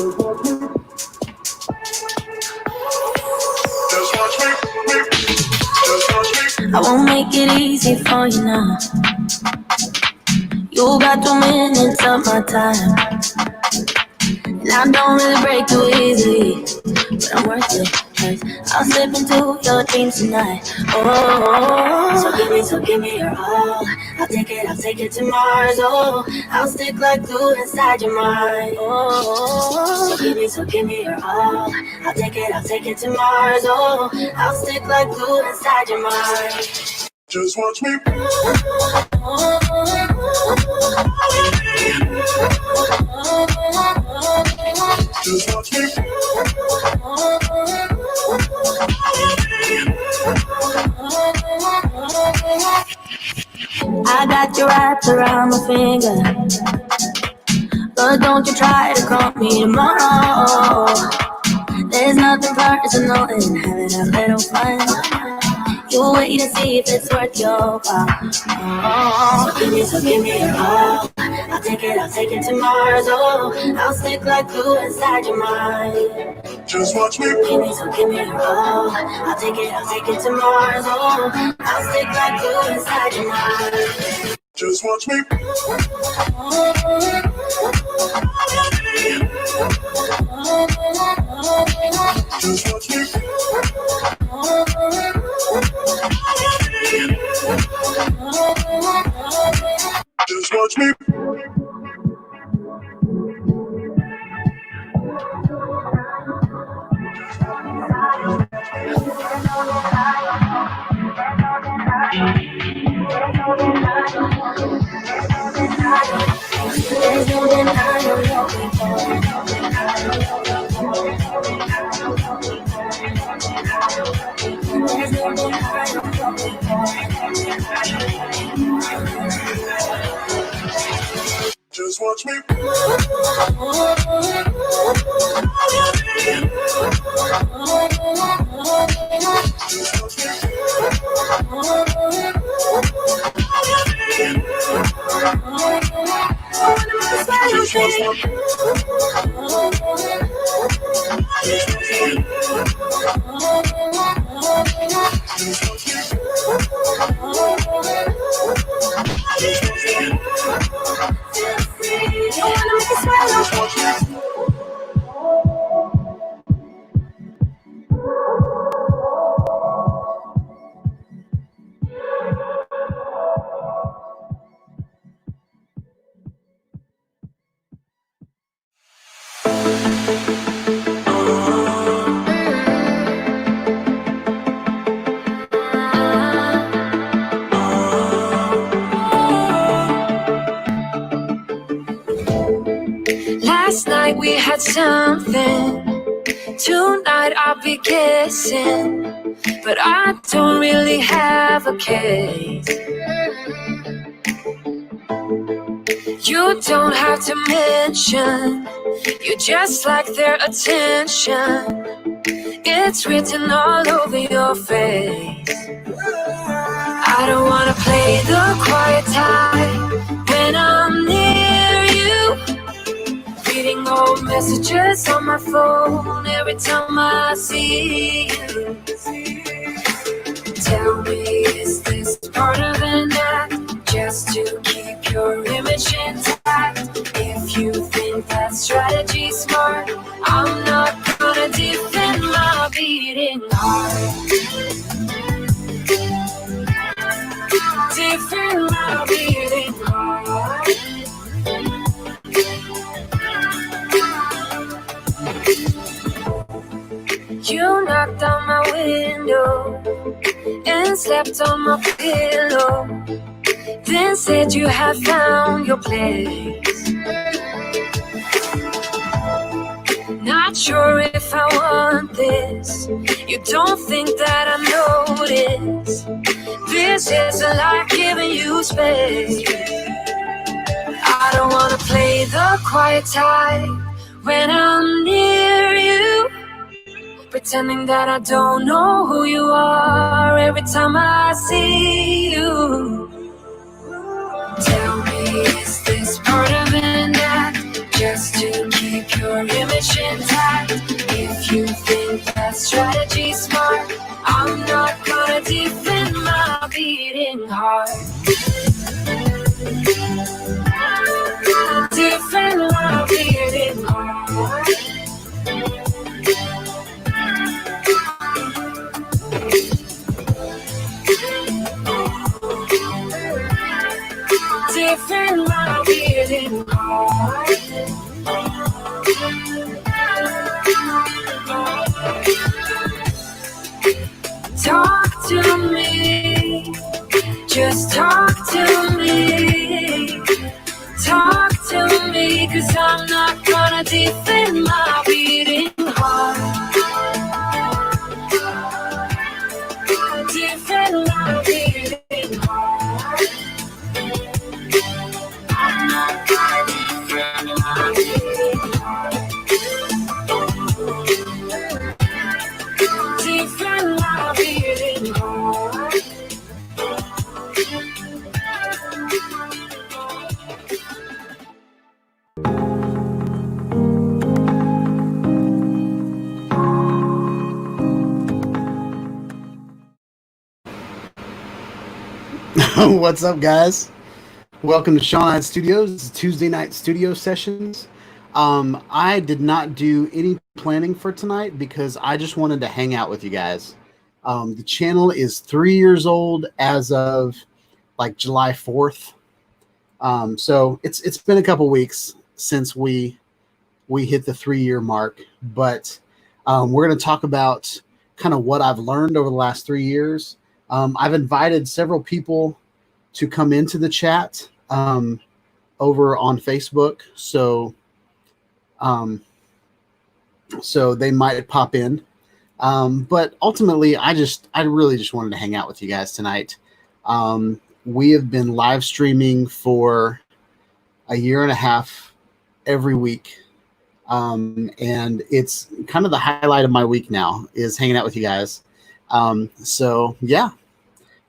I won't make it easy for you now. You got 2 minutes of my time, and I don't really break too easily, but I'm worth it, 'cause I'll slip into your dreams tonight. Oh, so give me your all. I'll take it to Mars. Oh, I'll stick like glue inside your mind. Oh, so give me your all. I'll take it to Mars. Oh, I'll stick like glue inside your mind. Just watch me. Just watch me. I got you wrapped around my finger, but don't you try to call me tomorrow. There's nothing personal in having a little fun. You wait to see if it's worth your while. Oh, so give me your all. I'll take it to Mars. Oh, I'll stick like glue inside your mind. Just watch me. Give me your all. I'll take it to Mars. Oh, I'll stick like glue inside your mind. Just watch me. Just watch me. Just watch me. There's no denying what we want. There's no denying what we want. Just watch me. Last night we had something. Tonight I'll be kissing, but I don't really have a case. You don't have to mention, you just like their attention. It's written all over your face. I don't wanna play the quiet time when I'm near you. Reading old messages on my phone every time I see you. Tell me, is this part of an act just to keep your image intact? If you think that strategy's smart, I'm not gonna defend my beating heart. Defend my beating heart. You knocked on my window and slept on my pillow, then said you had found your place. Not sure if I want this. You don't think that I notice. This isn't like giving you space. I don't wanna play the quiet type when I'm near you, pretending that I don't know who you are every time I see you. Tell me, is this part of an act just to keep your image strategy smart. I'm not gonna defend my beating heart. Defend my beating heart. Defend my beating heart. Talk to me, just talk to me. Talk to me, 'cause I'm not gonna defend my beating heart. Defend my beating heart. I'm not gonna defend my beating heart. Defend my beating heart. What's up, guys? Welcome to Shawn Ide Studios. It's Tuesday night studio sessions. I did not do any planning for tonight because I just wanted to hang out with you guys. The channel is 3 years old as of like July 4th. So it's been a couple weeks since we hit the 3-year mark, but we're going to talk about kind of what I've learned over the last 3 years. I've invited several people to come into the chat over on Facebook, so they might pop in. But ultimately, I really just wanted to hang out with you guys tonight. We have been live streaming for a year and a half every week. And it's kind of the highlight of my week now is hanging out with you guys. So yeah,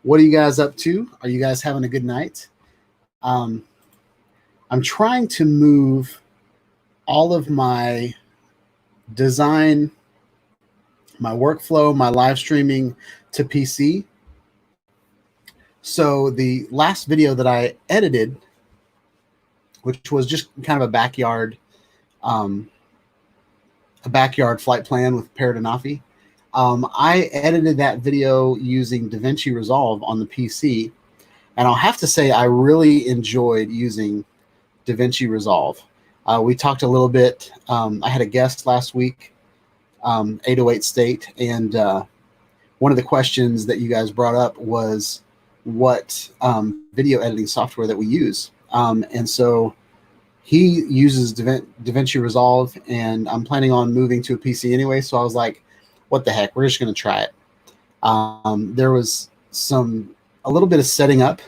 what are you guys up to? Are you guys having a good night? I'm trying to move all of my design, my workflow, my live streaming to PC. So the last video that I edited, which was just kind of a backyard flight plan with Paradanafi. I edited that video using DaVinci Resolve on the PC, and I'll have to say I really enjoyed using DaVinci Resolve. We talked a little bit. I had a guest last week, 808 State, and one of the questions that you guys brought up was what video editing software that we use. And so he uses DaVinci Resolve, and I'm planning on moving to a PC anyway. So I was like, what the heck? We're just going to try it. There was a little bit of setting up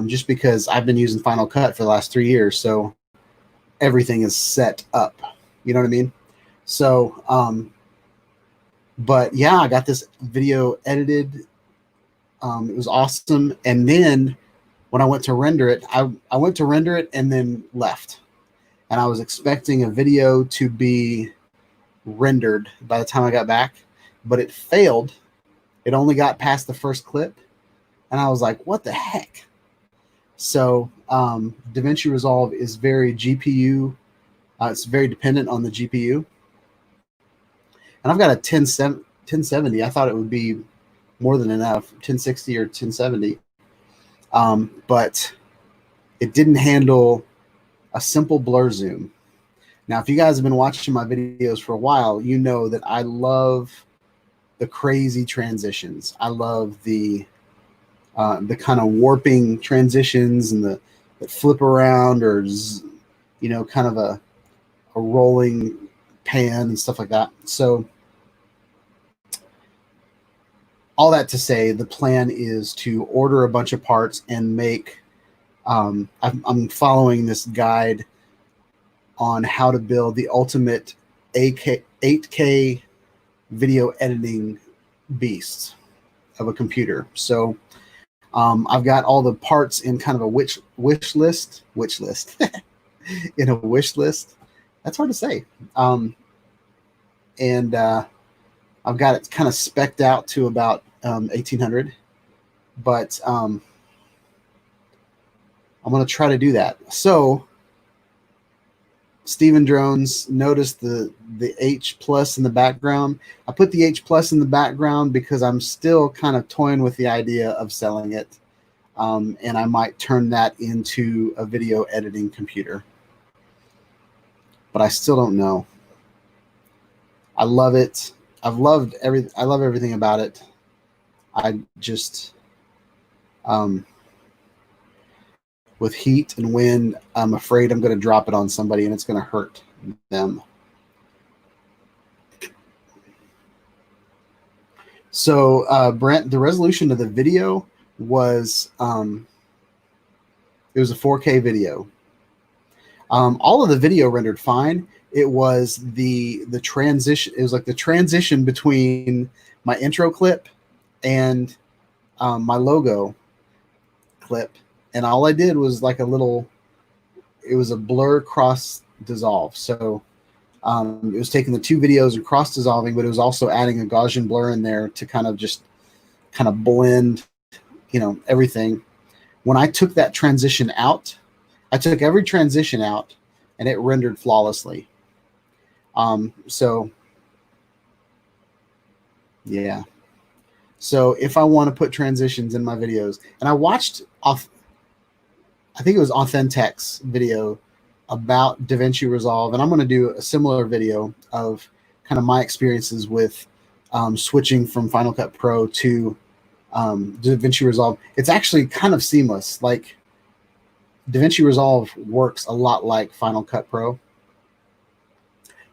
just because I've been using Final Cut for the last 3 years. So everything is set up. You know what I mean? So, but yeah, I got this video edited. It was awesome. And then when I went to render it, I went to render it and then left. And I was expecting a video to be rendered by the time I got back, but it failed. It only got past the first clip. And I was like, what the heck? So DaVinci Resolve is very GPU. It's very dependent on the GPU. And I've got a 1070. I thought it would be more than enough, 1060 or 1070. But it didn't handle a simple blur zoom. Now, if you guys have been watching my videos for a while, you know that I love the crazy transitions. I love the kind of warping transitions and the flip around, or kind of a rolling pan and stuff like that. So all that to say, the plan is to order a bunch of parts and make. I'm following this guide on how to build the ultimate 8K video editing beast of a computer. So I've got all the parts in kind of a wish list in a wish list. That's hard to say. And I've got it kind of specced out to about 1800, but I'm going to try to do that. So Steven Drones noticed the H plus in the background. I put the H plus in the background because I'm still kind of toying with the idea of selling it. And I might turn that into a video editing computer. But I still don't know. I love it. I love everything about it. I just with heat and wind, I'm afraid I'm going to drop it on somebody and it's going to hurt them. So Brent, the resolution of the video was it was a 4K video. All of the video rendered fine. It was the transition. It was like the transition between my intro clip and my logo clip. And all I did was like it was a blur cross dissolve. So it was taking the two videos and cross dissolving, but it was also adding a Gaussian blur in there to kind of blend, everything. When I took that transition out, I took every transition out and it rendered flawlessly. So yeah. So if I want to put transitions in my videos, and I watched I think it was Authentec's video about DaVinci Resolve, and I'm going to do a similar video of kind of my experiences with switching from Final Cut Pro to DaVinci Resolve. It's actually kind of seamless. Like DaVinci Resolve works a lot like Final Cut Pro,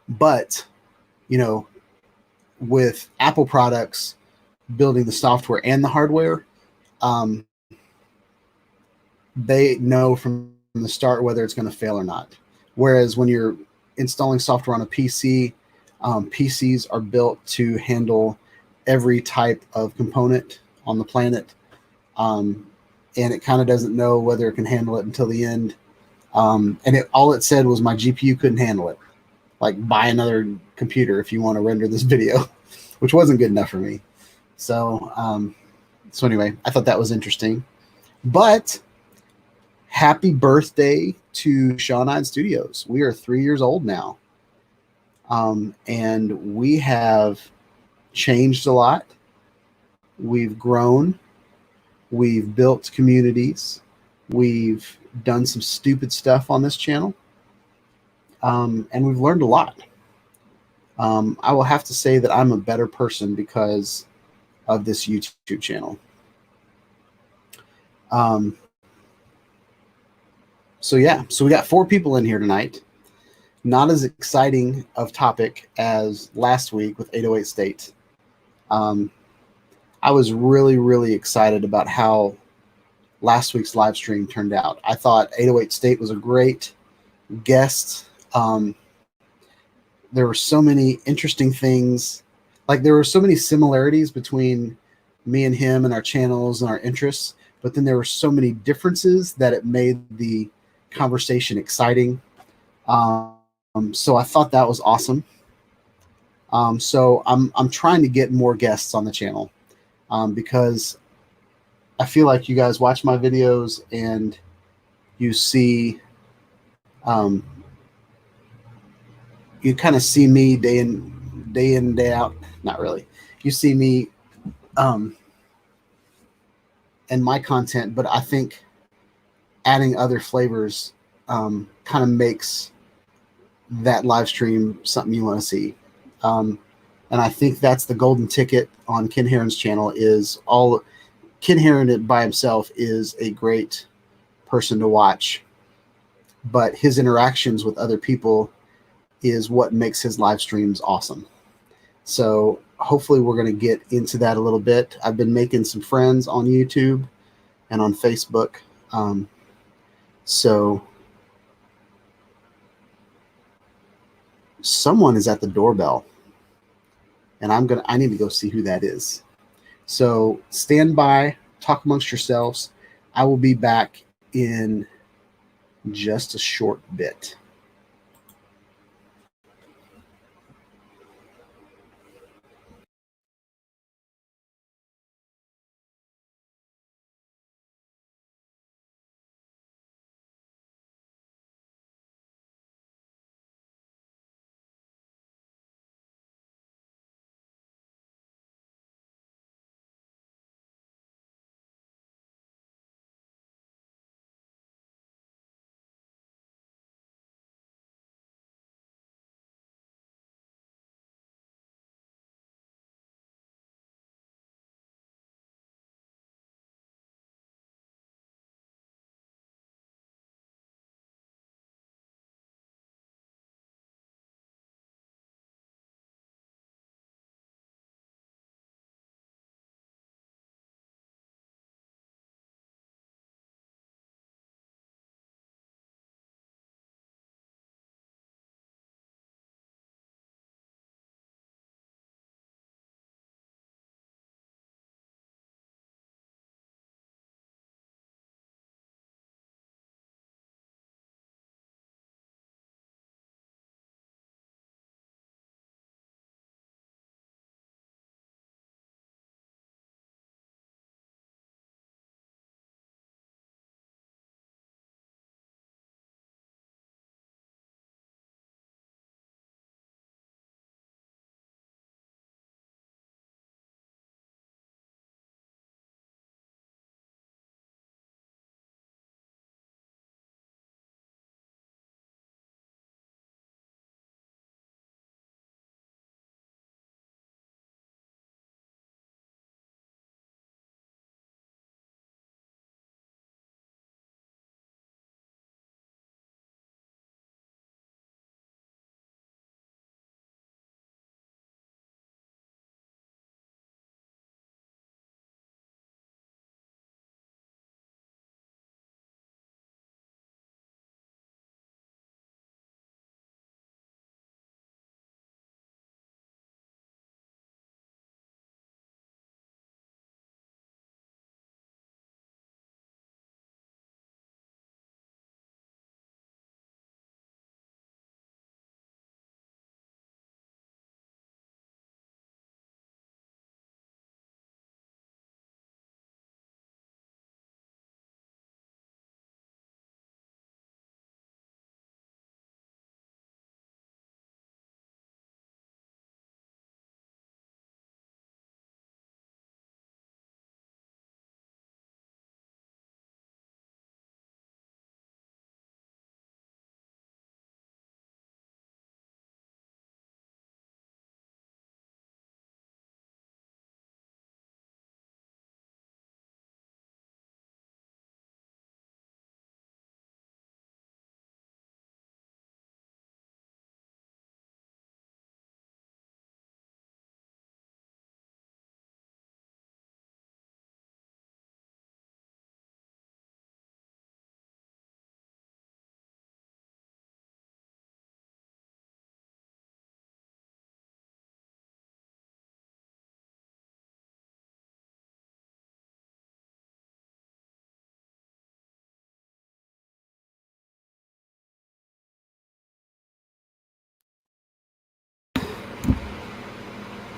but with Apple products building the software and the hardware, they know from the start whether it's going to fail or not. Whereas when you're installing software on a PC, PCs are built to handle every type of component on the planet, and it kind of doesn't know whether it can handle it until the end. And all it said was my GPU couldn't handle it. Like, buy another computer if you want to render this video, which wasn't good enough for me. So anyway, I thought that was interesting. But happy birthday to Shawn Ide Studios. We are 3 years old now. And we have changed a lot. We've grown. We've built communities. We've done some stupid stuff on this channel. And we've learned a lot. I will have to say that I'm a better person because of this YouTube channel. So yeah, so we got 4 people in here tonight. Not as exciting of topic as last week with 808 State. I was really, really excited about how last week's live stream turned out. I thought 808 State was a great guest. There were so many interesting things. Like, there were so many similarities between me and him and our channels and our interests, but then there were so many differences that it made the conversation exciting. So I thought that was awesome. So I'm trying to get more guests on the channel, because I feel like you guys watch my videos and you see, you kind of see me day in, day out. Not really. You see me and my content, but I think adding other flavors kind of makes that live stream something you want to see. And I think that's the golden ticket on Ken Heron's channel. Is all Ken Heron by himself is a great person to watch, but his interactions with other people is what makes his live streams awesome. So hopefully we're going to get into that a little bit. I've been making some friends on YouTube and on Facebook. So someone is at the doorbell, and I need to go see who that is. So stand by, talk amongst yourselves. I will be back in just a short bit.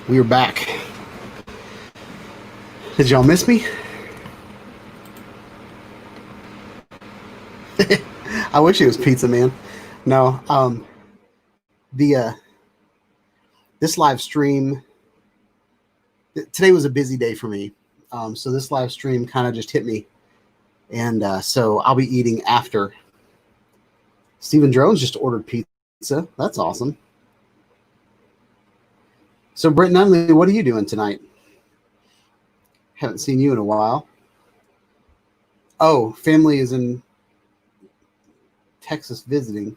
We are back. Did y'all miss me? I wish it was Pizza Man. No, this live stream today was a busy day for me. So this live stream kind of just hit me, and so I'll be eating after. Stephen Drones just ordered pizza. That's awesome. So Brent Nunley, what are you doing tonight? Haven't seen you in a while. Oh, family is in Texas visiting.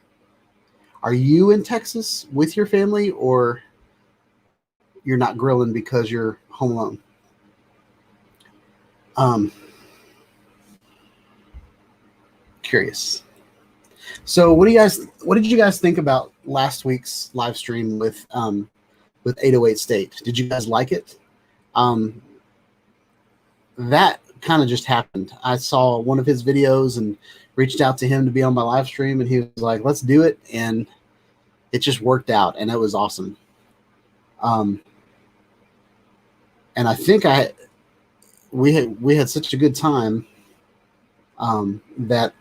Are you in Texas with your family, or you're not grilling because you're home alone? Curious. So what did you guys think about last week's live stream with 808 State? Did you guys like it? That kind of just happened. I saw one of his videos and reached out to him to be on my live stream, and he was like, let's do it. And it just worked out, and it was awesome. And I think we had such a good time that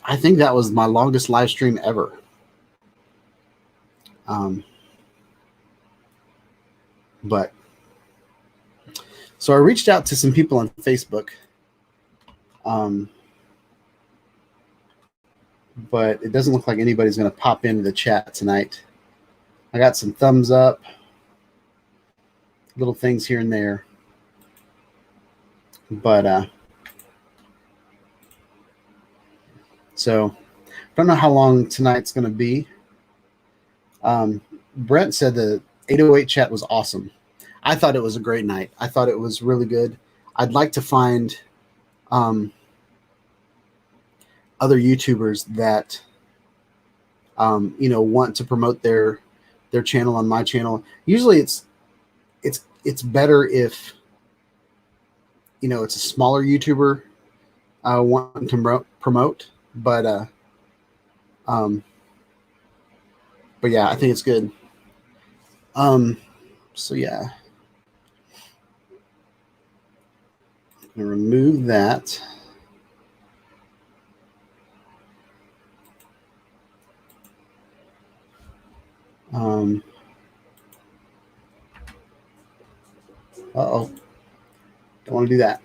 I think that was my longest live stream ever. But so I reached out to some people on Facebook, but it doesn't look like anybody's going to pop into the chat tonight. I got some thumbs up, little things here and there, but so don't know how long tonight's going to be. Brent said the 808 chat was awesome. I thought it was a great night. I thought it was really good. I'd like to find other YouTubers that want to promote their channel on my channel. Usually it's better if it's a smaller YouTuber wanting to promote, but yeah, I think it's good. So yeah, I'm gonna remove that. Uh-oh, don't want to do that.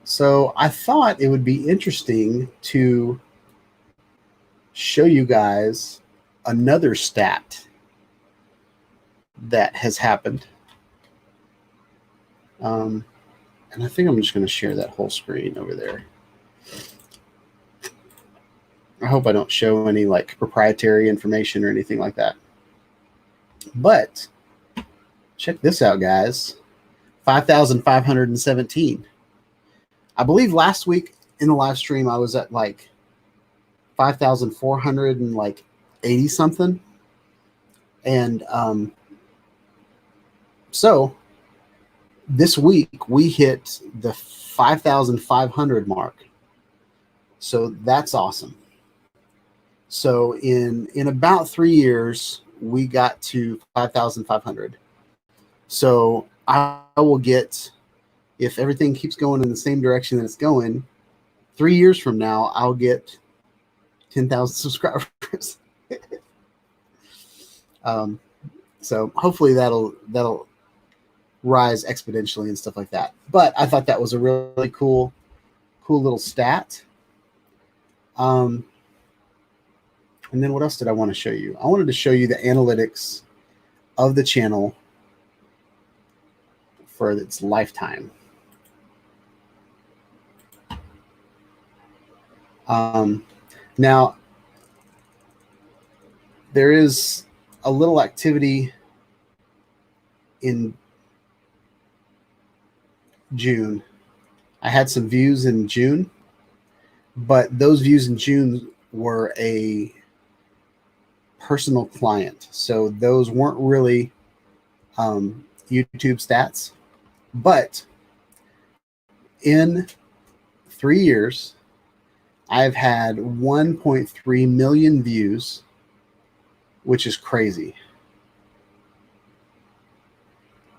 So I thought it would be interesting to show you guys another stat that has happened. And I think I'm just going to share that whole screen over there. I hope I don't show any like proprietary information or anything like that. But check this out, guys. 5,517. I believe last week in the live stream I was at like 5,480 something. And so this week we hit the 5,500 mark. So that's awesome. So in about 3 years, we got to 5,500. So I will get, if everything keeps going in the same direction that it's going, 3 years from now, I'll get 10,000 subscribers. So hopefully that'll rise exponentially and stuff like that. But I thought that was a really cool little stat. And then what else did I want to show you? I wanted to show you the analytics of the channel for its lifetime. Now, there is a little activity in June. I had some views in June, but those views in June were a personal client. So those weren't really YouTube stats. But in 3 years, I've had 1.3 million views, which is crazy.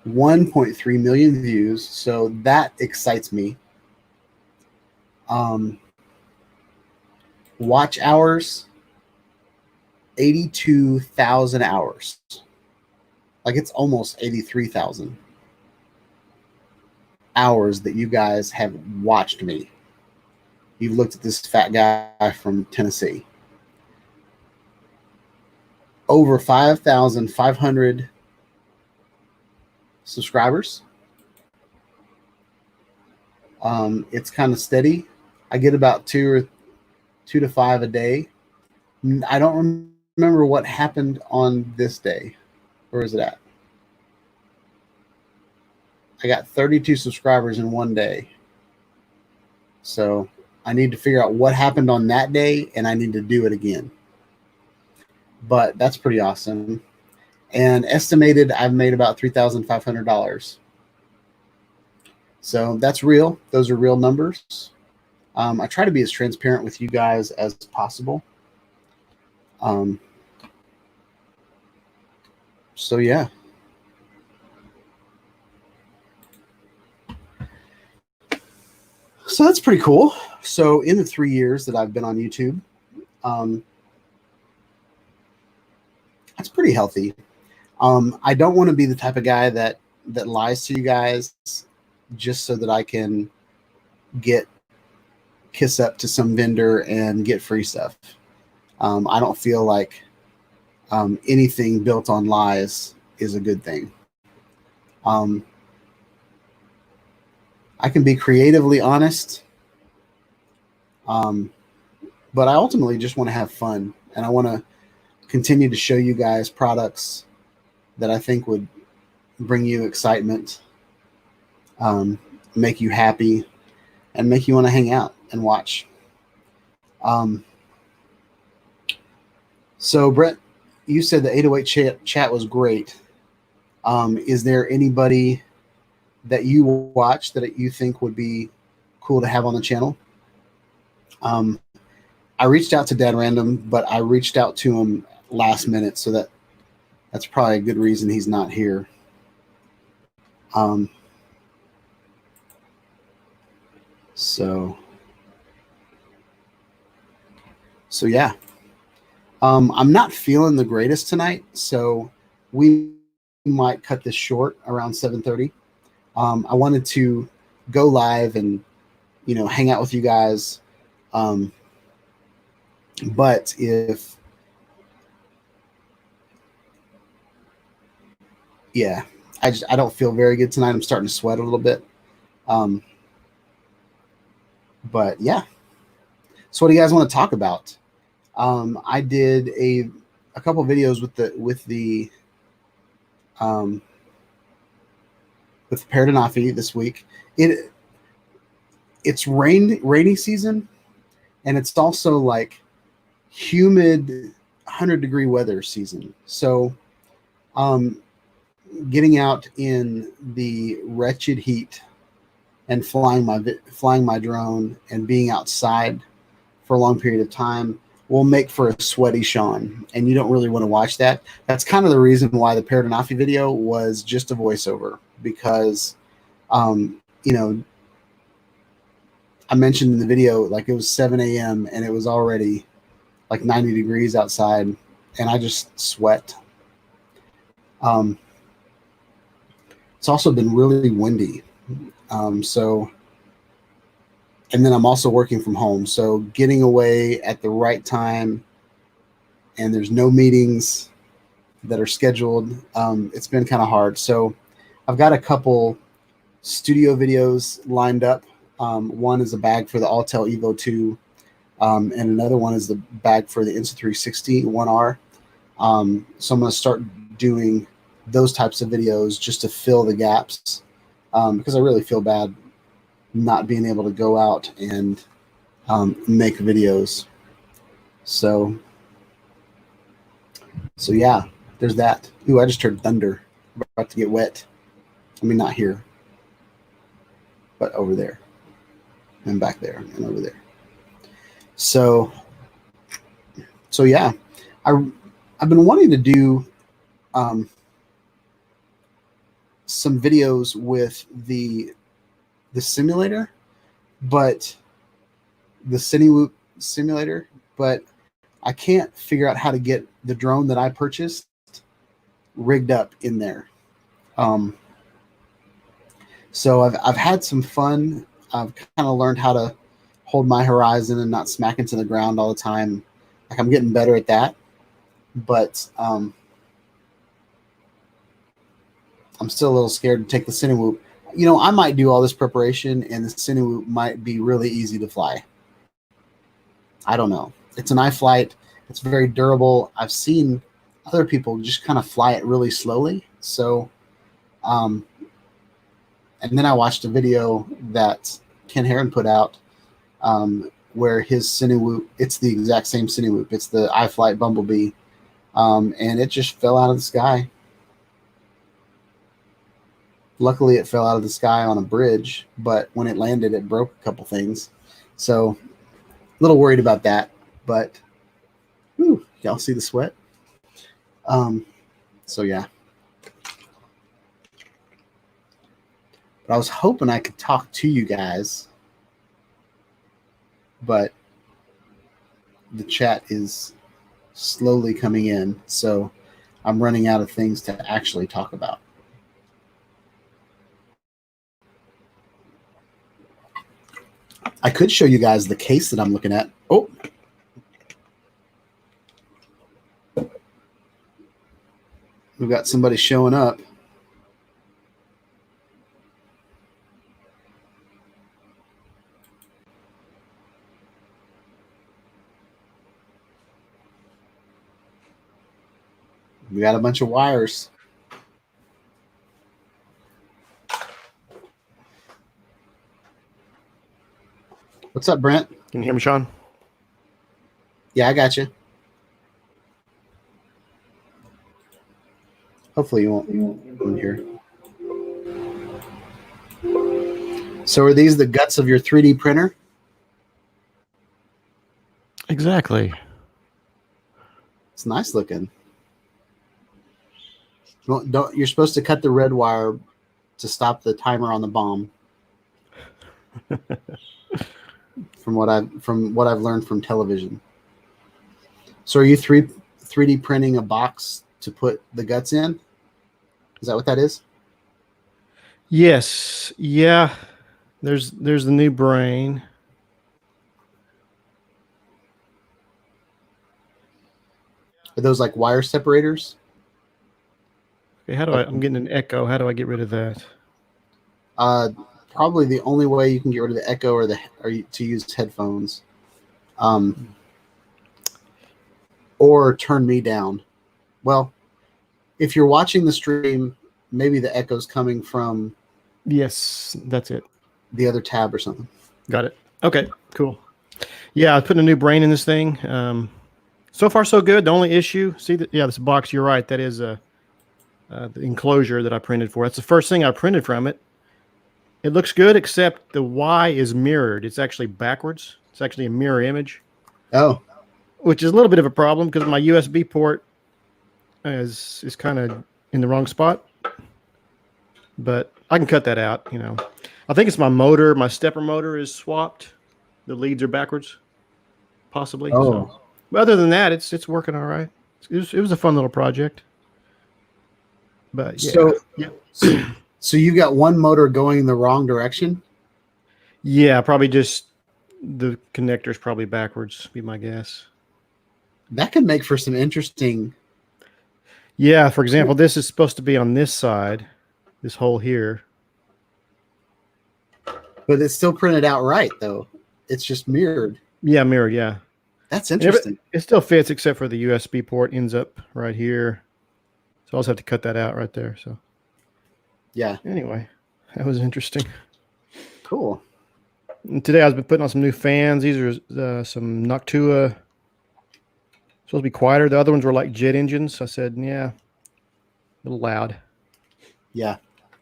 1.3 million views, so that excites me. Watch hours, 82,000 hours. Like, it's almost 83,000 hours that you guys have watched me. You've looked at this fat guy from Tennessee. Over 5,500 subscribers. It's kind of steady. I get about two to five a day. I don't remember what happened on this day. Where is it at? I got 32 subscribers in one day. So I need to figure out what happened on that day, and I need to do it again. But that's pretty awesome. And estimated, I've made about $3,500. So that's real. Those are real numbers. I try to be as transparent with you guys as possible. So yeah. So that's pretty cool. So in the 3 years that I've been on YouTube, that's pretty healthy. I don't want to be the type of guy that lies to you guys just so that I can kiss up to some vendor and get free stuff. I don't feel like anything built on lies is a good thing. I can be creatively honest, but I ultimately just want to have fun, and I want to continue to show you guys products that I think would bring you excitement, make you happy, and make you want to hang out and watch. So Brett, you said the 808 chat was great. Is there anybody that you watch that you think would be cool to have on the channel? I reached out to Dad Random, but I reached out to him last minute, so that's probably a good reason he's not here. So yeah. I'm not feeling the greatest tonight, so we might cut this short around 7:30. I wanted to go live and, hang out with you guys. But I don't feel very good tonight. I'm starting to sweat a little bit. But yeah. So what do you guys want to talk about? I did a couple videos with the Paradanafi this week. It's rainy season, and it's also like humid 100-degree weather season. So getting out in the wretched heat and flying my drone and being outside for a long period of time will make for a sweaty Shawn, and you don't really want to watch that. That's kind of the reason why the Paradanafi video was just a voiceover, because I mentioned in the video, like, it was 7 a.m. and it was already like 90 degrees outside, and I just sweat. It's also been really windy. And then I'm also working from home. So getting away at the right time, and there's no meetings that are scheduled. It's been kind of hard. So I've got a couple studio videos lined up. One is a bag for the Autel EVO II, and another one is the bag for the Insta360 1R. So I'm going to start doing those types of videos just to fill the gaps, because I really feel bad not being able to go out and make videos. So yeah, there's that. Ooh, I just heard thunder. I'm about to get wet. I mean, not here, but over there and back there and over there. So yeah, I've been wanting to do some videos with the simulator, but the Cinewhoop simulator, but I can't figure out how to get the drone that I purchased rigged up in there. So I've had some fun. I've kind of learned how to hold my horizon and not smack into the ground all the time. Like, I'm getting better at that, but I'm still a little scared to take the Cinewhoop. You know, I might do all this preparation and the Cinewhoop might be really easy to fly. I don't know. It's an iFlight. It's very durable. I've seen other people just kind of fly it really slowly. So, and then I watched a video that Ken Heron put out where his Cinewhoop, it's the exact same Cinewhoop. It's the iFlight Bumblebee, and it just fell out of the sky. Luckily, it fell out of the sky on a bridge, but when it landed, it broke a couple things. So, a little worried about that, but whew, y'all see the sweat? So yeah. But I was hoping I could talk to you guys, but the chat is slowly coming in, so I'm running out of things to actually talk about. I could show you guys the case that I'm looking at. Oh. We've got somebody showing up. We got a bunch of wires. What's up, Brent? Can you hear me, Shawn? Yeah, I got you. Hopefully you won't hear. So are these the guts of your 3D printer? Exactly. It's nice looking. Don't you're supposed to cut the red wire to stop the timer on the bomb. From what I've learned from television. So are you 3D printing a box to put the guts in? Is that what that is? Yes. Yeah. There's the new brain. Are those like wire separators? Okay, I'm getting an echo. How do I get rid of that? Probably the only way you can get rid of the echo or to use headphones. Or turn me down. Well, if you're watching the stream, maybe the echo's coming from Yes, that's it. the other tab or something. Got it. Okay, cool. Yeah, I put a new brain in this thing. So far, so good. The only issue, this box, you're right. That is the enclosure that I printed for. That's the first thing I printed from it. It looks good, except the Y is mirrored. It's actually backwards. It's actually a mirror image. Oh. Which is a little bit of a problem because my USB port is kind of in the wrong spot. But I can cut that out, you know. I think it's my motor. My stepper motor is swapped. The leads are backwards, possibly. Oh. So, but other than that, it's working all right. It was a fun little project. But yeah. So you got one motor going the wrong direction? Yeah, probably just the connector's probably backwards, be my guess. That could make for some interesting. Yeah, for example, this is supposed to be on this side, this hole here. But it's still printed out right, though. It's just mirrored. Yeah, mirrored, yeah. That's interesting. It still fits except for the USB port ends up right here. So I'll just have to cut that out right there. So yeah. Anyway, that was interesting. Cool. And today I've been putting on some new fans. These are some Noctua. Supposed to be quieter. The other ones were like jet engines. I said, yeah, a little loud. Yeah.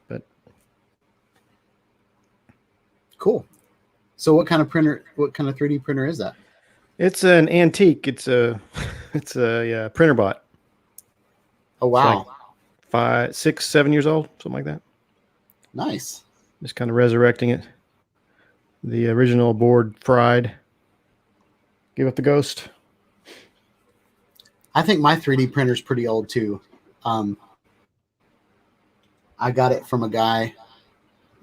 But cool. So what kind of 3D printer is that? It's an antique. It's a printer bot. Oh wow. Like 5, 6, 7 years old, something like that. Nice. Just kind of resurrecting it. The original board fried. Give up the ghost. I think my 3D printer is pretty old too. I got it from a guy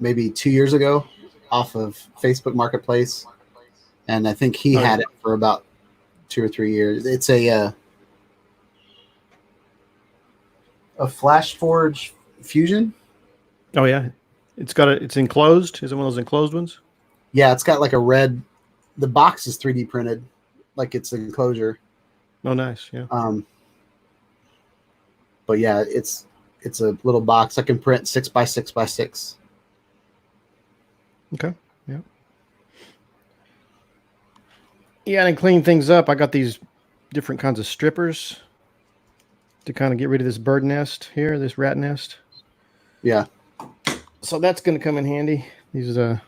maybe 2 years ago off of Facebook Marketplace, and I think he had it for about 2 or 3 years. It's a FlashForge Fusion. Oh yeah, it's enclosed. Is it one of those enclosed ones? Yeah, it's got like a red. The box is 3D printed, like it's an enclosure. Oh, nice. Yeah. But yeah, it's a little box. I can print 6 by 6 by 6. Okay. Yeah. Yeah, and to clean things up, I got these different kinds of strippers to kind of get rid of this bird nest here, this rat nest. Yeah. So that's going to come in handy. These put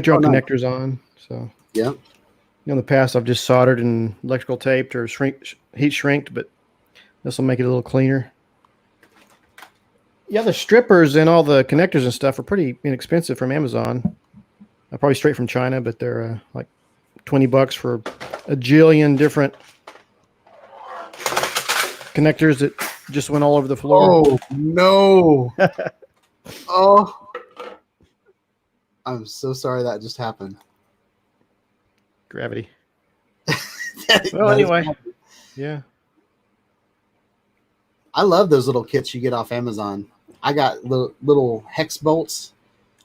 your own connectors on. So yeah. In the past, I've just soldered and electrical taped or heat shrinked, but this will make it a little cleaner. Yeah, the strippers and all the connectors and stuff are pretty inexpensive from Amazon. Probably straight from China, but they're like $20 for a jillion different connectors that just went all over the floor. Oh, no. Oh. I'm so sorry that just happened. Gravity. Well, anyway. Yeah. I love those little kits you get off Amazon. I got little hex bolts.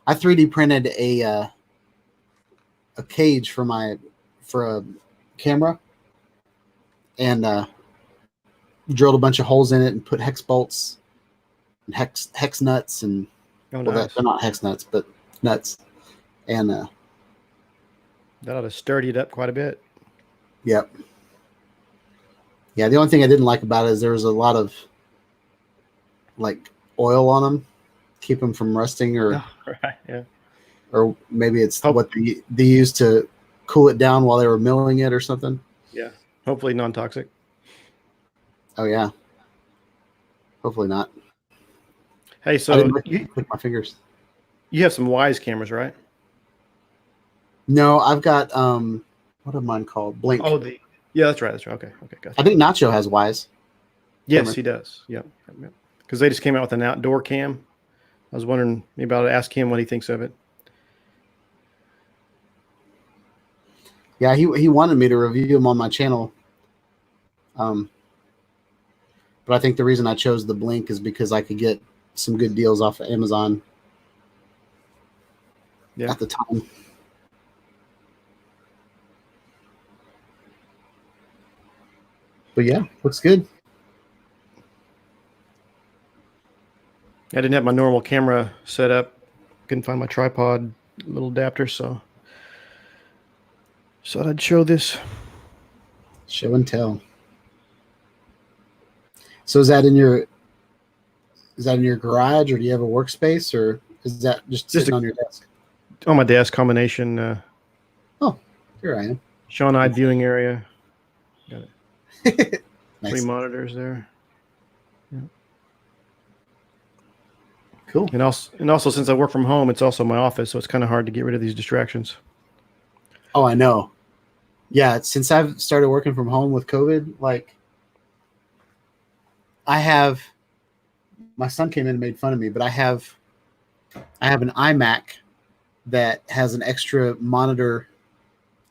I 3D printed a cage for a camera, and drilled a bunch of holes in it and put hex bolts and hex nuts and they're not hex nuts, but nuts, and that ought to sturdy it up quite a bit. Yep. Yeah, the only thing I didn't like about it is there was a lot of like oil on them, keep them from rusting, or right, yeah. Or maybe it's what they used to cool it down while they were milling it or something. Yeah, hopefully non-toxic. Oh yeah, hopefully not. Hey, so click my fingers. You have some Wise cameras, right? No, I've got what are mine called? Blink. Oh, yeah, that's right. Okay, gotcha. I think Nacho has Wise. Yes, he does. Yep. Because they just came out with an outdoor cam. I was wondering, maybe I'll ask him what he thinks of it. Yeah, he wanted me to review them on my channel. But I think the reason I chose the Blink is because I could get some good deals off of Amazon at the time. But yeah, looks good. I didn't have my normal camera set up. Couldn't find my tripod little adapter, so I'd show this. Show and tell. So is that in your garage, or do you have a workspace, or is that just sitting on your desk? On my desk, combination. Oh, here I am. Shawn Ide viewing area. Got it. Nice. 3 monitors there. Yeah. Cool. And also, since I work from home, it's also my office, so it's kind of hard to get rid of these distractions. Oh, I know. Yeah, since I've started working from home with COVID, like my son came in and made fun of me, but I have an iMac that has an extra monitor.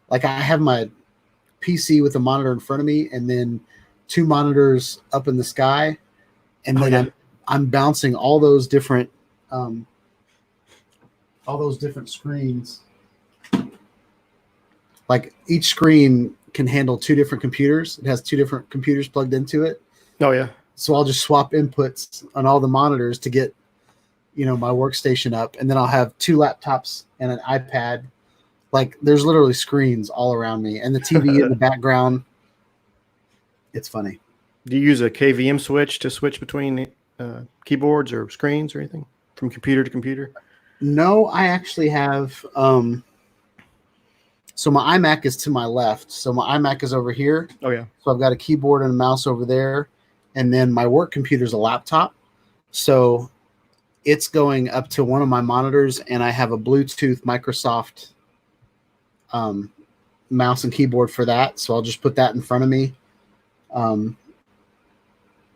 Like I have my PC with a monitor in front of me, and then 2 monitors up in the sky, and then I'm bouncing all those different screens. Like each screen can handle 2 different computers. It has 2 different computers plugged into it. Oh yeah. So I'll just swap inputs on all the monitors to get, my workstation up, and then I'll have 2 laptops and an iPad. Like there's literally screens all around me, and the TV in the background. It's funny. Do you use a KVM switch to switch between keyboards or screens or anything from computer to computer? No, I actually have. So my iMac is to my left. So my iMac is over here. Oh yeah. So I've got a keyboard and a mouse over there, and then my work computer is a laptop. So it's going up to one of my monitors, and I have a Bluetooth Microsoft mouse and keyboard for that. So I'll just put that in front of me. And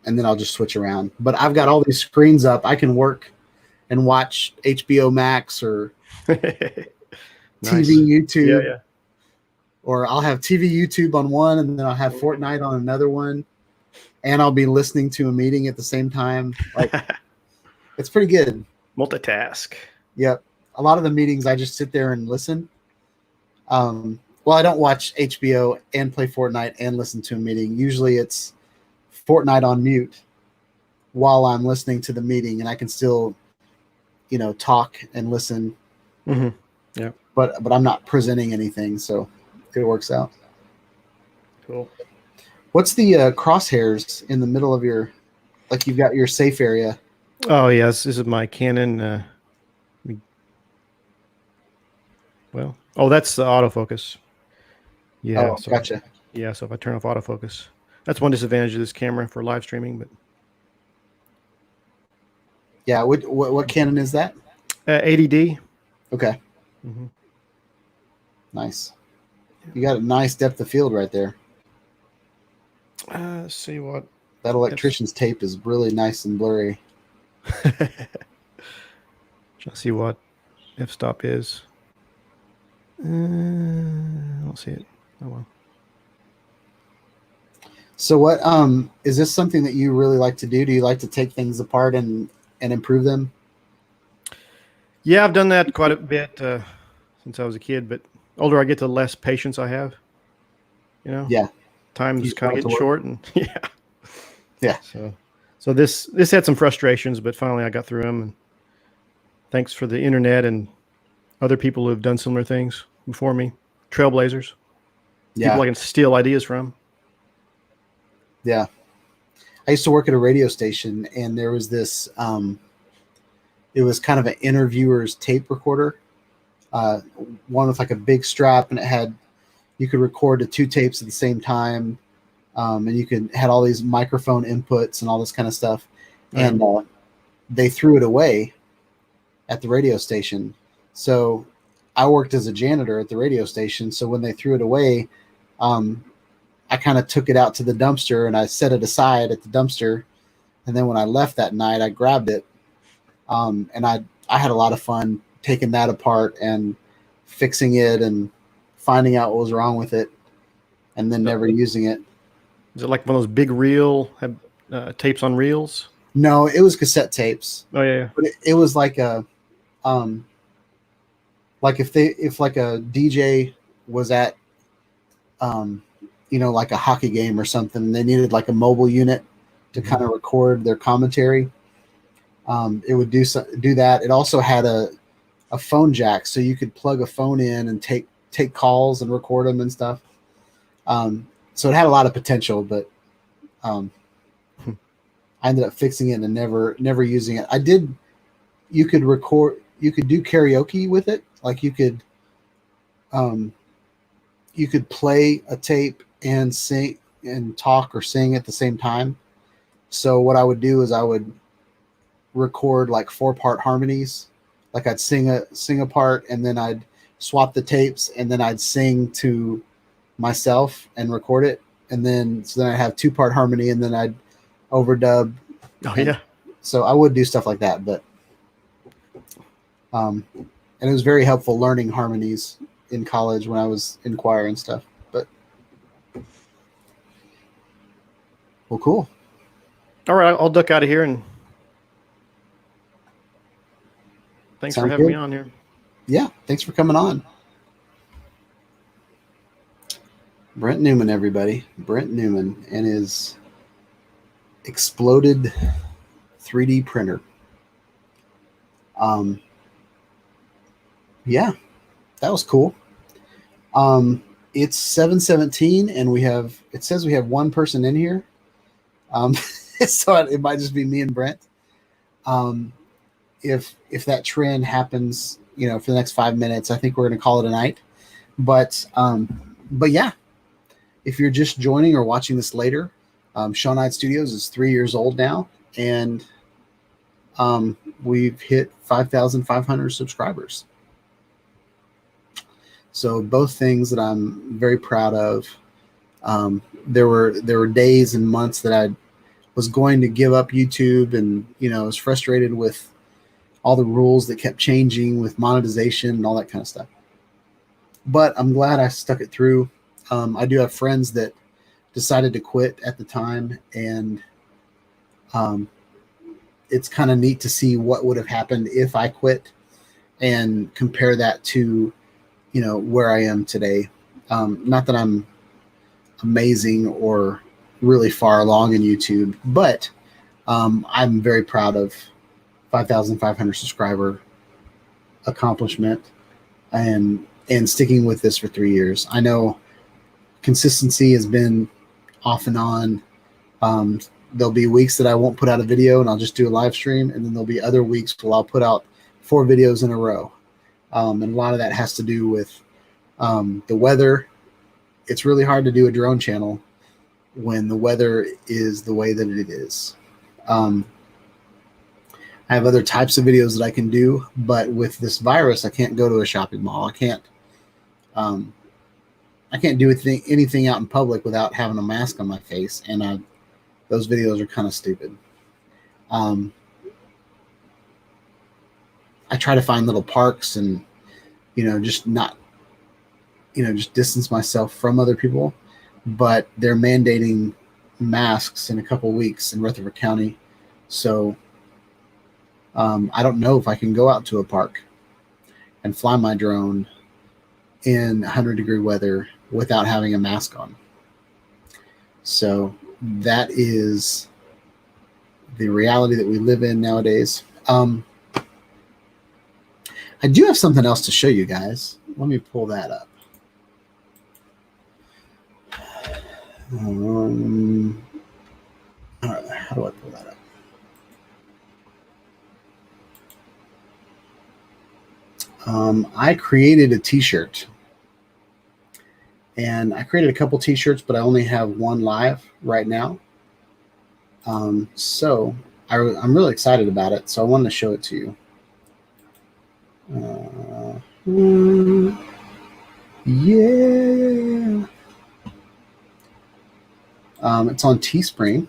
then I'll just switch around. But I've got all these screens up. I can work and watch HBO Max or Nice. TV YouTube. Yeah. Or I'll have TV YouTube on one, and then I'll have Fortnite on another one. And I'll be listening to a meeting at the same time. Like, it's pretty good. Multitask. Yep. A lot of the meetings, I just sit there and listen. Well, I don't watch HBO and play Fortnite and listen to a meeting. Usually it's Fortnite on mute while I'm listening to the meeting, and I can still, talk and listen. Mm-hmm. Yeah. But I'm not presenting anything, so it works out. Cool. What's the crosshairs in the middle of your, like you've got your safe area? Oh, yes. This is my Canon. That's the autofocus. Yeah. Oh, gotcha. Yeah. So if I turn off autofocus, that's one disadvantage of this camera for live streaming. But yeah. What Canon is that? 80D. Okay. Mm-hmm. Nice. You got a nice depth of field right there. Let's see what. That electrician's tape is really nice and blurry. Trying to see what f-stop is. I don't see it. Oh well. So what is this something that you really like to do? Do you like to take things apart and improve them? Yeah, I've done that quite a bit since I was a kid, but older I get, the less patience I have. Yeah. Time's kind of getting short, and yeah. So this had some frustrations, but finally I got through them. And thanks for the internet and other people who have done similar things before me, trailblazers, people I can steal ideas from. Yeah, I used to work at a radio station, and there was this. It was kind of an interviewer's tape recorder, one with like a big strap, and you could record the 2 tapes at the same time. And you had all these microphone inputs and all this kind of stuff. And they threw it away at the radio station. So I worked as a janitor at the radio station. So when they threw it away, I kind of took it out to the dumpster, and I set it aside at the dumpster. And then when I left that night, I grabbed it. And I had a lot of fun taking that apart and fixing it and finding out what was wrong with it, and then never using it. Is it like one of those big reel tapes on reels? No, it was cassette tapes. Oh yeah. But it was like a, like if like a DJ was at, like a hockey game or something, they needed like a mobile unit to kind of record their commentary. It would do that. It also had a phone jack, so you could plug a phone in and take calls and record them and stuff. So it had a lot of potential, but I ended up fixing it and never using it. You could do karaoke with it. Like you could play a tape and sing and talk or sing at the same time. So what I would do is I would record like 4-part harmonies. Like I'd sing a part, and then I'd swap the tapes, and then I'd sing to myself and record it, and then I have 2-part harmony, and then I'd overdub. Oh yeah. So I would do stuff like that, but and it was very helpful learning harmonies in college when I was in choir and stuff. But well, cool. All right, I'll duck out of here, and thanks for having me on here. Yeah, thanks for coming on. Brent Newman, everybody. Brent Newman and his exploded 3D printer. Yeah, that was cool. It's 7:17, and it says we have one person in here. So it might just be me and Brent. If that trend happens, for the next 5 minutes, I think we're going to call it a night. But yeah, if you're just joining or watching this later, Shawn Ide Studios is 3 years old now, and we've hit 5,500 subscribers. So both things that I'm very proud of. There were days and months that I was going to give up YouTube, and I was frustrated with all the rules that kept changing with monetization and all that kind of stuff. But I'm glad I stuck it through. I do have friends that decided to quit at the time, and it's kind of neat to see what would have happened if I quit and compare that to where I am today. Not that I'm amazing or really far along in YouTube, but I'm very proud of 5,500 subscriber accomplishment and sticking with this for 3 years. I know consistency has been off and on. There'll be weeks that I won't put out a video and I'll just do a live stream, and then there'll be other weeks where I'll put out 4 videos in a row. And a lot of that has to do with the weather. It's really hard to do a drone channel when the weather is the way that it is. I have other types of videos that I can do, but with this virus, I can't go to a shopping mall. I can't do anything out in public without having a mask on my face, and those videos are kind of stupid. I try to find little parks and just distance myself from other people, but they're mandating masks in a couple weeks in Rutherford County, so I don't know if I can go out to a park and fly my drone in 100-degree weather without having a mask on. So that is the reality that we live in nowadays. I do have something else to show you guys. Let me pull that up. How do I pull that up? I created a t-shirt, and I created a couple t-shirts, but I only have one live right now. So I'm really excited about it. So I wanted to show it to you. Yeah. It's on Teespring.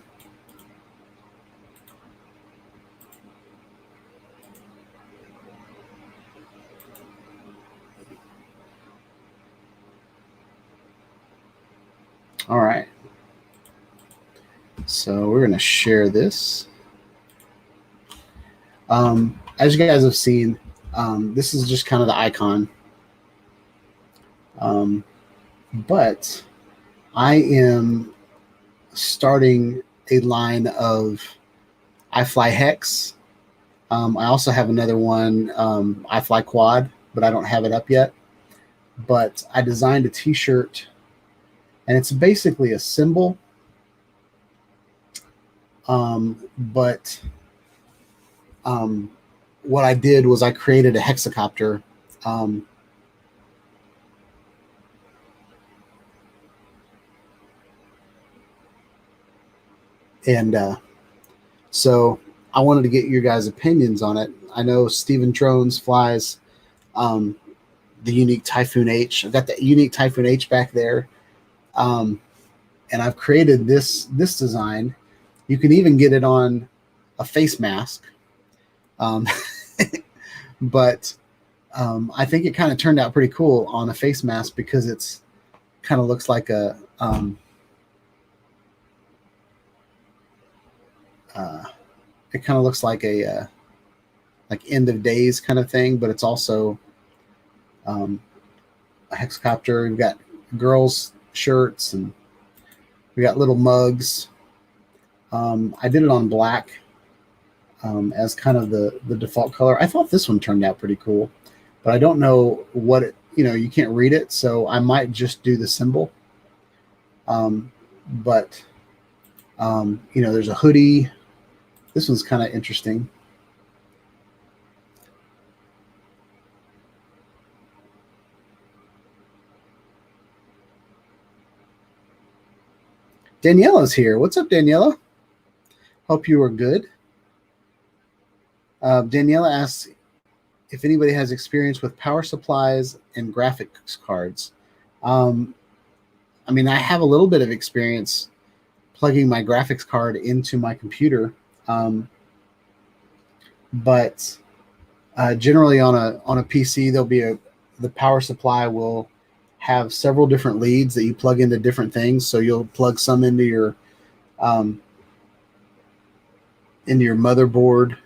All right. So we're going to share this. As you guys have seen, this is just kind of the icon. But I am starting a line of I Fly Hex. I also have another one, I Fly Quad, but I don't have it up yet. But I designed a t-shirt, and it's basically a symbol. But what I did was I created a hexacopter. So I wanted to get your guys' opinions on it. I know Steven Drones flies the unique Typhoon H. I've got the unique Typhoon H back there. And I've created this design. You can even get it on a face mask. But I think it kind of turned out pretty cool on a face mask because it's kind of looks like a it kind of looks like a like end of days kind of thing, but it's also a hexacopter. We've got girls' shirts and we got little mugs. I did it on black as kind of the default color. I thought this one turned out pretty cool, but I don't know what it, you can't read it, so I might just do the symbol. But there's a hoodie. This one's kind of interesting. Daniela's here. What's up, Daniela? Hope you are good. Daniela asks if anybody has experience with power supplies and graphics cards. I mean, I have a little bit of experience plugging my graphics card into my computer, but generally on a PC, the power supply will have several different leads that you plug into different things. So you'll plug some into your motherboard,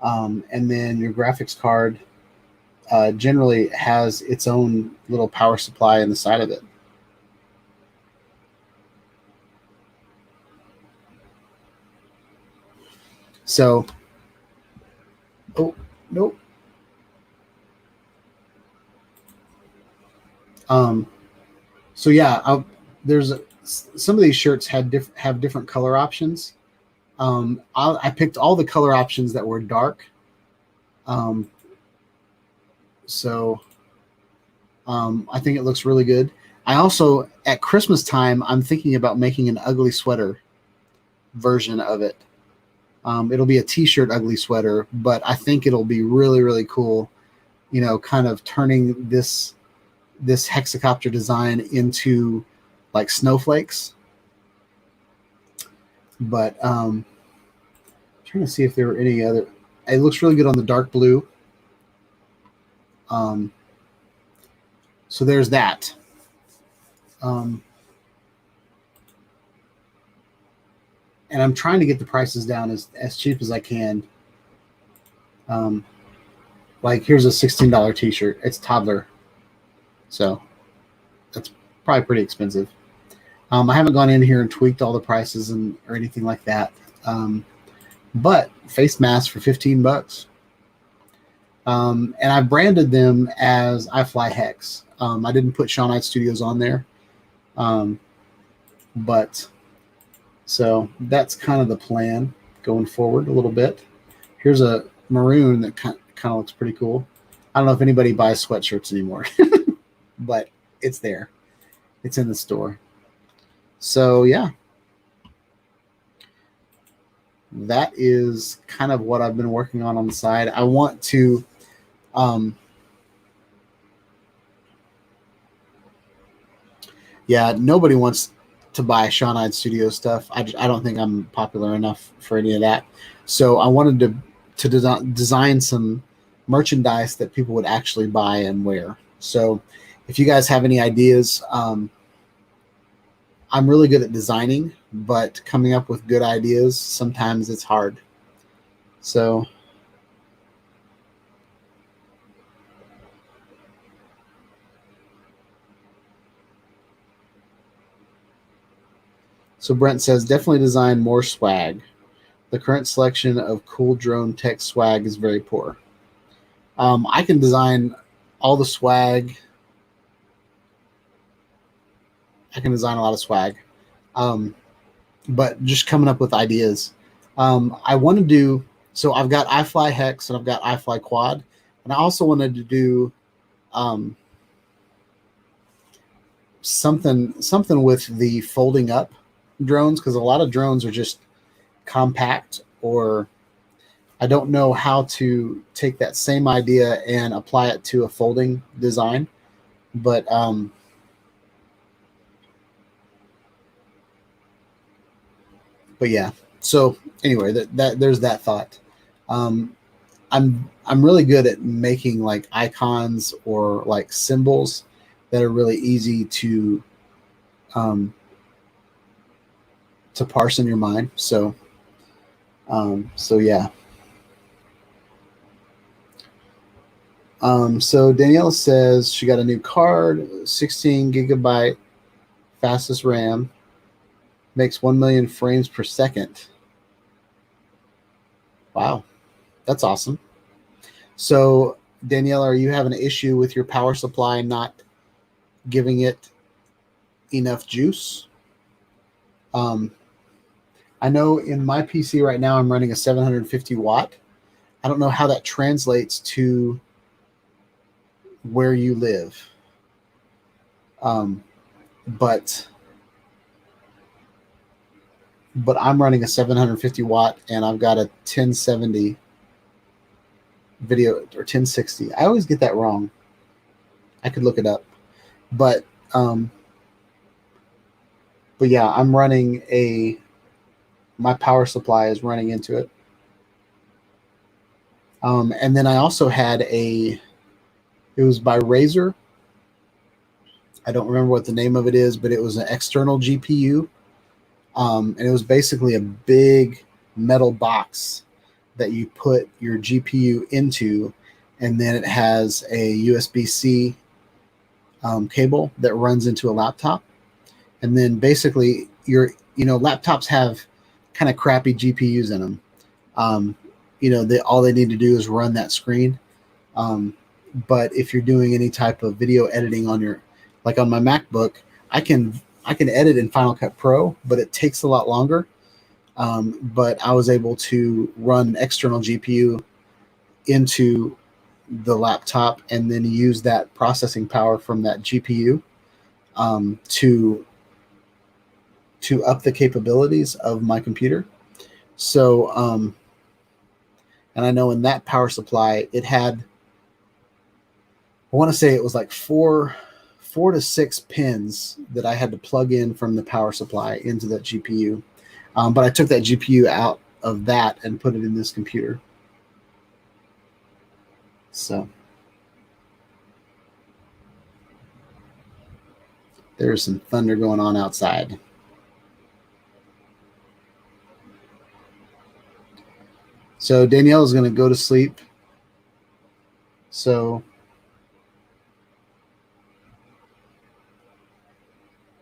and then your graphics card generally has its own little power supply in the side of it. So, oh, nope. So yeah, there's some of these shirts have different color options. I picked all the color options that were dark. So I think it looks really good. I also, at Christmas time, I'm thinking about making an ugly sweater version of it. It'll be a t-shirt ugly sweater, but I think it'll be really, really cool, you know, kind of turning this hexacopter design into like snowflakes. But trying to see if there were any other. It looks really good on the dark blue. So there's that. And I'm trying to get the prices down as cheap as I can. Like here's a $16 t-shirt. It's toddler. So that's probably pretty expensive. I haven't gone in here and tweaked all the prices or anything like that. But face masks for $15. And I branded them as iFly Hex. I didn't put Shawn Ide Studios on there. But so that's kind of the plan going forward a little bit. Here's a maroon that kind of looks pretty cool. I don't know if anybody buys sweatshirts anymore, but it's there. It's in the store. So yeah, that is kind of what I've been working on the side. I want to yeah, nobody wants to buy Shawn Ide Studio stuff. I don't think I'm popular enough for any of that. So I wanted to design some merchandise that people would actually buy and wear. So if you guys have any ideas, I'm really good at designing, but coming up with good ideas, sometimes it's hard. So Brent says, definitely design more swag. The current selection of cool drone tech swag is very poor. I can design all the swag. I can design a lot of swag. But just coming up with ideas. I want to do, so I've got iFly Hex and I've got iFly Quad. And I also wanted to do something with the folding up drones, because a lot of drones are just compact, or I don't know how to take that same idea and apply it to a folding design. But yeah. So anyway, that there's that thought. I'm really good at making like icons or like symbols that are really easy to parse in your mind. So yeah. So Danielle says she got a new card, 16 gigabyte fastest RAM, makes 1 million frames per second. Wow, that's awesome. So Danielle, are you having an issue with your power supply not giving it enough juice? I know in my PC right now I'm running a 750 watt. I don't know how that translates to where you live. But I'm running a 750 watt and I've got a 1070 video, or 1060. I always get that wrong. I could look it up, but yeah, I'm running my power supply is running into it. And then I also had it was by Razer. I don't remember what the name of it is, but it was an external GPU. And it was basically a big metal box that you put your GPU into, and then it has a USB-C cable that runs into a laptop. And then basically laptops have kind of crappy GPUs in them. All they need to do is run that screen. But if you're doing any type of video editing on my MacBook, I can edit in Final Cut Pro, but it takes a lot longer. But I was able to run an external GPU into the laptop and then use that processing power from that GPU to up the capabilities of my computer. So, and I know in that power supply, it had, I want to say it was like four to six pins that I had to plug in from the power supply into that GPU. But I took that GPU out of that and put it in this computer. So there's some thunder going on outside. So Danielle is going to go to sleep. So,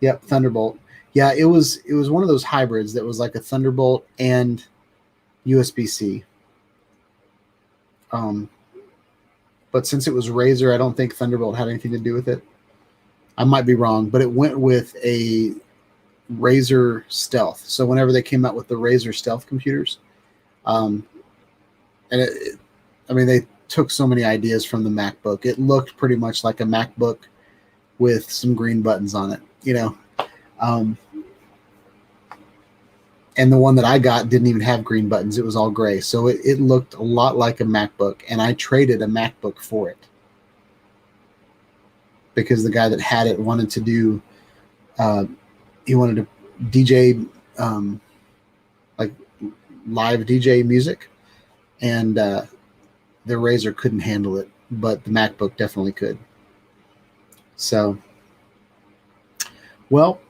yep, Thunderbolt. Yeah, it was one of those hybrids that was like a Thunderbolt and USB-C. But since it was Razer, I don't think Thunderbolt had anything to do with it. I might be wrong, but it went with a Razer Stealth. So whenever they came out with the Razer Stealth computers, and they took so many ideas from the MacBook. It looked pretty much like a MacBook with some green buttons on it, and the one that I got didn't even have green buttons. It was all gray. So it looked a lot like a MacBook, and I traded a MacBook for it because the guy that had it wanted to do, he wanted to DJ, like live DJ music, and the Razer couldn't handle it, but the MacBook definitely could. So, well,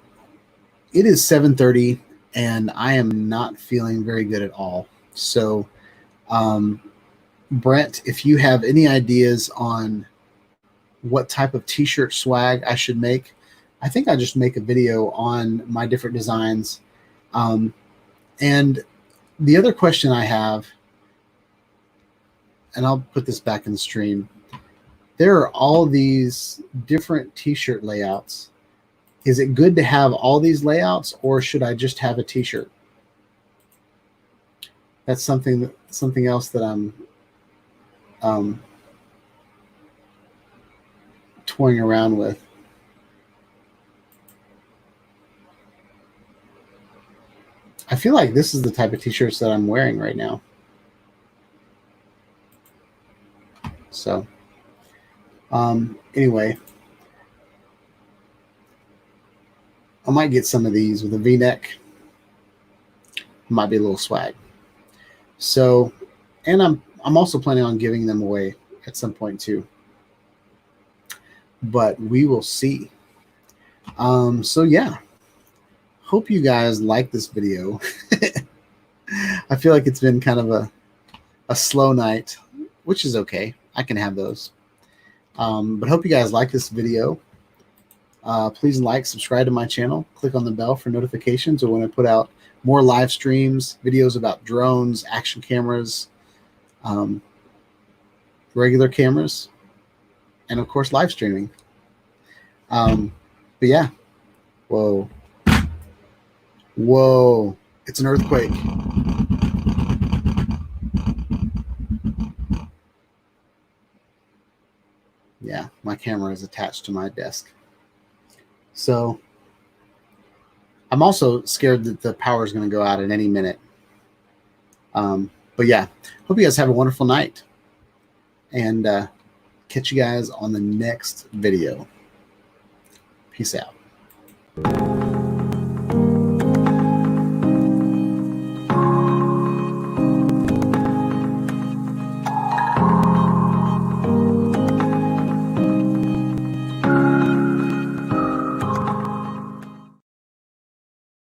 it is 7:30, and I am not feeling very good at all. So, Brent, if you have any ideas on what type of t-shirt swag I should make, I think I just make a video on my different designs. And the other question I have, and I'll put this back in the stream, there are all these different t-shirt layouts. Is it good to have all these layouts, or should I just have a t-shirt? That's something else that I'm toying around with. I feel like this is the type of t-shirts that I'm wearing right now. So, anyway, I might get some of these with a V-neck. Might be a little swag. So, and I'm also planning on giving them away at some point too. But we will see. So yeah, hope you guys like this video. I feel like it's been kind of a slow night, which is okay. I can have those. But hope you guys like this video. Please like, subscribe to my channel, click on the bell for notifications or when I put out more live streams, videos about drones, action cameras, regular cameras, and of course live streaming. But yeah, whoa, it's an earthquake. Yeah, my camera is attached to my desk. So I'm also scared that the power is going to go out at any minute. But yeah, hope you guys have a wonderful night. and catch you guys on the next video. Peace out.